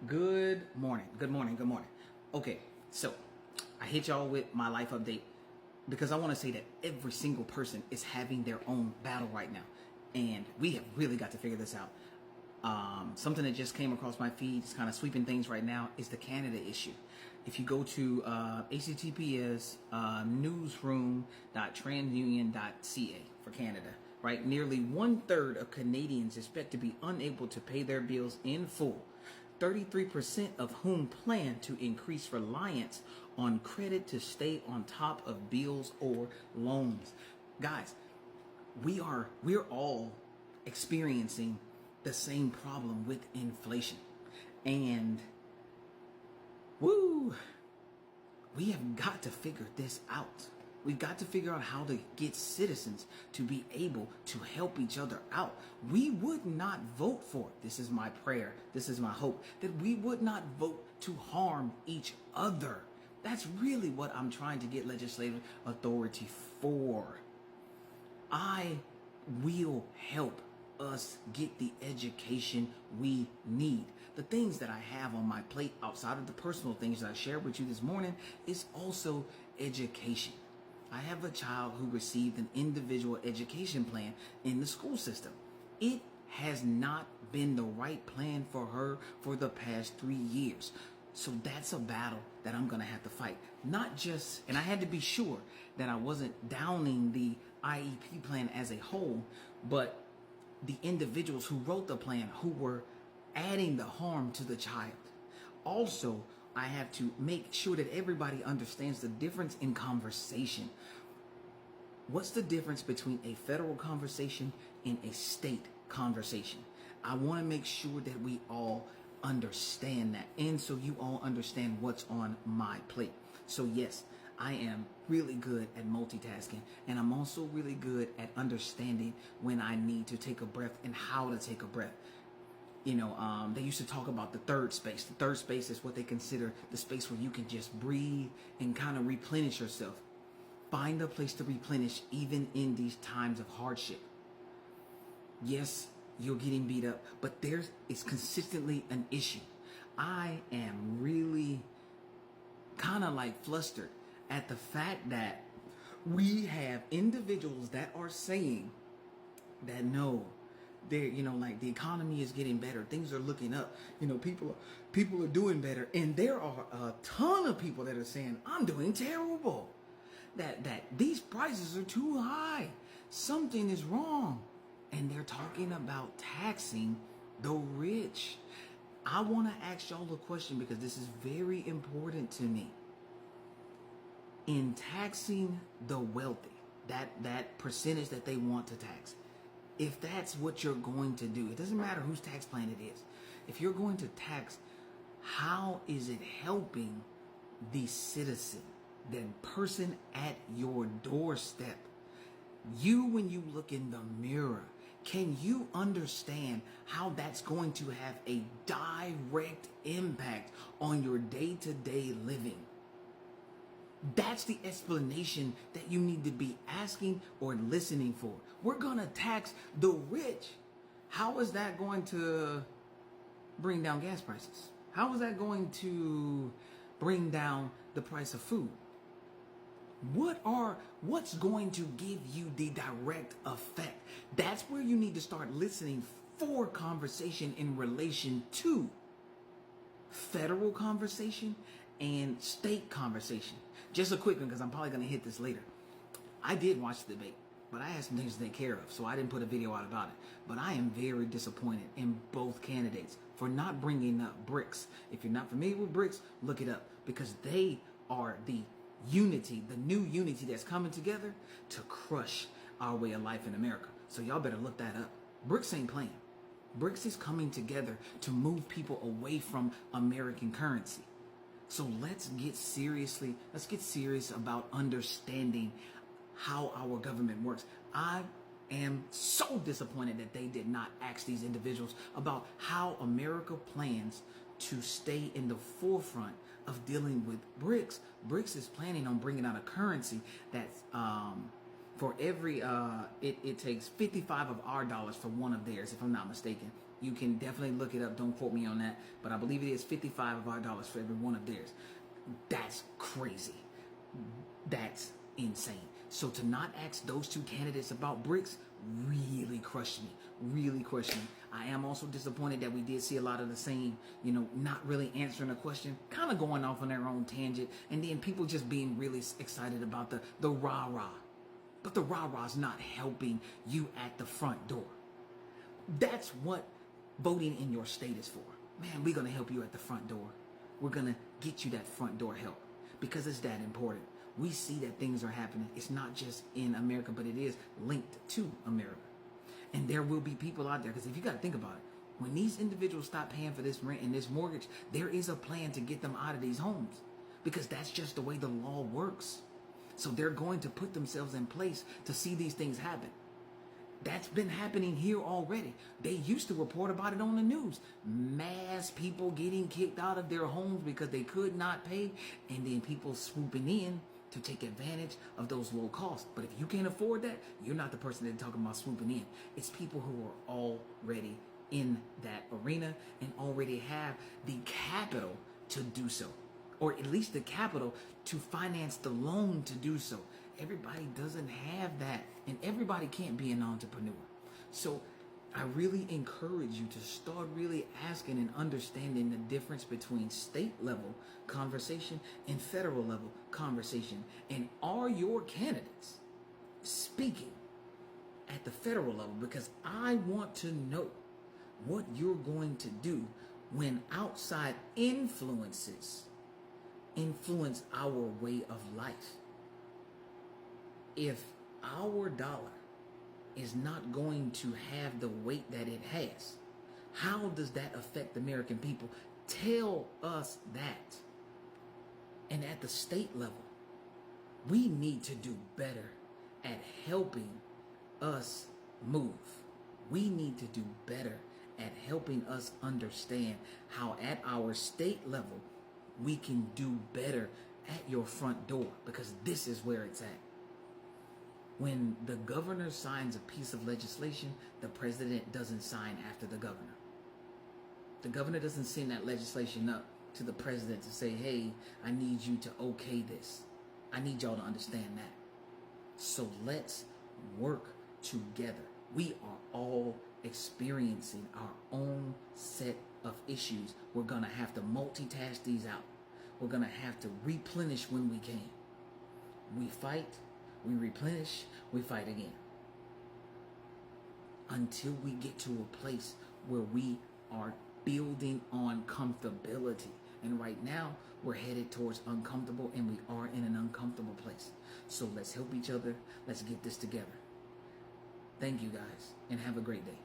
Good morning. Good morning. Good morning. Okay, so I hit y'all with my life update because I want to say that every single person is having their own battle right now, and we have really got to figure this out. Something that just came across my feed, is kind of sweeping things right now, is the Canada issue. If you go to https newsroom.transunion.ca for Canada, right, nearly 1/3 of Canadians expect to be unable to pay their bills in full. 33% of whom plan to increase reliance on credit to stay on top of bills or loans. Guys, we're all experiencing the same problem with inflation. And woo, we have got to figure this out. We've got to figure out how to get citizens to be able to help each other out. We would not vote for, this is my prayer, this is my hope, that we would not vote to harm each other. That's really what I'm trying to get legislative authority for. I will help us get the education we need. The things that I have on my plate outside of the personal things that I shared with you this morning is also education. I have a child who received an individual education plan in the school system. It has not been the right plan for her for the past 3 years. So that's a battle that I'm going to have to fight. Not just, and I had to be sure that I wasn't downing the IEP plan as a whole, but the individuals who wrote the plan who were adding the harm to the child. Also, I have to make sure that everybody understands the difference in conversation. What's the difference between a federal conversation and a state conversation? I want to make sure that we all understand that, and so you all understand what's on my plate. So yes, I am really good at multitasking, and I'm also really good at understanding when I need to take a breath and how to take a breath. You know, they used to talk about the third space. The third space is what they consider the space where you can just breathe and kind of replenish yourself. Find a place to replenish even in these times of hardship. Yes, you're getting beat up, but it's consistently an issue. I am really kind of like flustered at the fact that we have individuals that are saying that no, they're, like the economy is getting better, things are looking up, people are doing better, and there are a ton of people that are saying I'm doing terrible, that these prices are too high, something is wrong, and they're talking about taxing the rich. I want to ask y'all a question because this is very important to me. In taxing the wealthy, that percentage that they want to tax, if that's what you're going to do, it doesn't matter whose tax plan it is. If you're going to tax, how is it helping the citizen, the person at your doorstep? You, when you look in the mirror, can you understand how that's going to have a direct impact on your day-to-day living? That's the explanation that you need to be asking or listening for. We're going to tax the rich. How is that going to bring down gas prices? How is that going to bring down the price of food? What's going to give you the direct effect? That's where you need to start listening for conversation in relation to federal conversation and state conversation. Just a quick one, because I'm probably going to hit this later. I did watch the debate, but I had some things to take care of, so I didn't put a video out about it. But I am very disappointed in both candidates for not bringing up BRICS. If you're not familiar with BRICS, look it up, because they are the unity, the new unity that's coming together to crush our way of life in America. So y'all better look that up. BRICS ain't playing. BRICS is coming together to move people away from American currency. So let's get serious about understanding how our government works. I am so disappointed that they did not ask these individuals about how America plans to stay in the forefront of dealing with BRICS. BRICS is planning on bringing out a currency that's for every it takes 55 of our dollars for one of theirs, if I'm not mistaken. You can definitely look it up. Don't quote me on that. But I believe it is $55 of our dollars for every one of theirs. That's crazy. That's insane. So to not ask those two candidates about BRICS really crushed me. Really crushed me. I am also disappointed that we did see a lot of the same, not really answering a question, kind of going off on their own tangent, and then people just being really excited about the rah-rah. But the rah-rah is not helping you at the front door. That's what voting in your state is for. Man, we're going to help you at the front door. We're going to get you that front door help because it's that important. We see that things are happening. It's not just in America, but it is linked to America. And there will be people out there, because if you got to think about it, when these individuals stop paying for this rent and this mortgage, there is a plan to get them out of these homes, because that's just the way the law works. So they're going to put themselves in place to see these things happen. That's been happening here already. They used to report about it on the news. Mass people getting kicked out of their homes because they could not pay, and then people swooping in to take advantage of those low costs. But if you can't afford that, you're not the person that's talking about swooping in. It's people who are already in that arena and already have the capital to do so, or at least the capital to finance the loan to do so. Everybody doesn't have that, and everybody can't be an entrepreneur. So I really encourage you to start really asking and understanding the difference between state level conversation and federal level conversation. And are your candidates speaking at the federal level? Because I want to know what you're going to do when outside influences influence our way of life. If our dollar is not going to have the weight that it has, how does that affect the American people? Tell us that. And at the state level, we need to do better at helping us move. We need to do better at helping us understand how at our state level we can do better at your front door, because this is where it's at. When the governor signs a piece of legislation, the president doesn't sign after the governor. The governor doesn't send that legislation up to the president to say, hey, I need you to okay this. I need y'all to understand that. So let's work together. We are all experiencing our own set of issues. We're going to have to multitask these out. We're going to have to replenish when we can. We fight, we replenish, we fight again. Until we get to a place where we are building on comfortability. And right now, we're headed towards uncomfortable, and we are in an uncomfortable place. So let's help each other. Let's get this together. Thank you guys, and have a great day.